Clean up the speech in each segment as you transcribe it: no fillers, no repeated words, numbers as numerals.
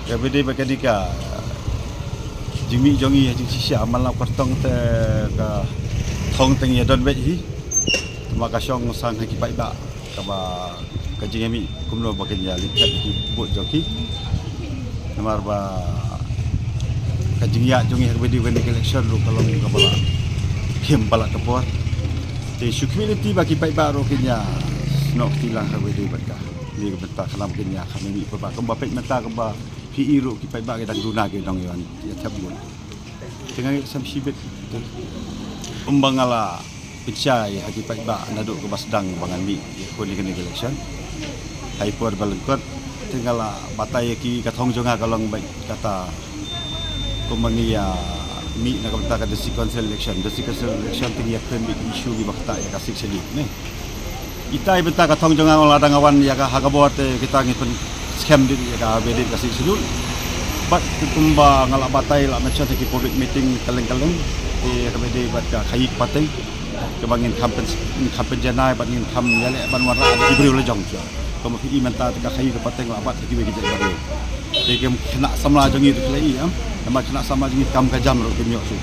Kabede bakadika jimi jongi haji sisya malam kartong te ka thong teng ya don bet hi maka syong sang haki pai ba ka ba kajingami kumno bakin ya likat ki bot joki namar ba kajingya jongi kabede when election ru kalau ka bala kim bala kapor te security baki pai ba ro kinya nok tilang kabede bakka ni ka benta kalam kinya kami pa ba ka pek mata ka ba PI ro ki pai ba kita guna ke dong yon ya tabun tengah sam sibet umbangala picai haki pai ba naduk ke basdang bangan mi ko ni kene election hai por balengkot tingala batai ki kathong jonga kalong bai kata kumangia mi na kata ka desi council election tingia ken bi issue bi bakta ya kasik seli ne itai benta kathong jonga ladang awan ya ka hagabot kita ngipun scam din ya bedit kasih sulul bat kutumba ngala batai la macam ki public meeting kaleng-kaleng di kabede bat ka khai pateng kebangin kampen janai bat ngin kam yale ban warna di beri oleh jong ko fi menta ka khai ka pateng la bat ki begi baru de kem kena samla jong itu lagi am nama kena sama jong kam ka jam ro kemyo su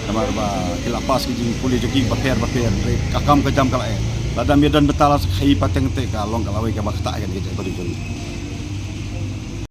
nama ba kila pas ki jing puli joki baper ka kam ka jam kala ladam medan betala khai pateng te ka long kala we ka bakta kan ki baru jong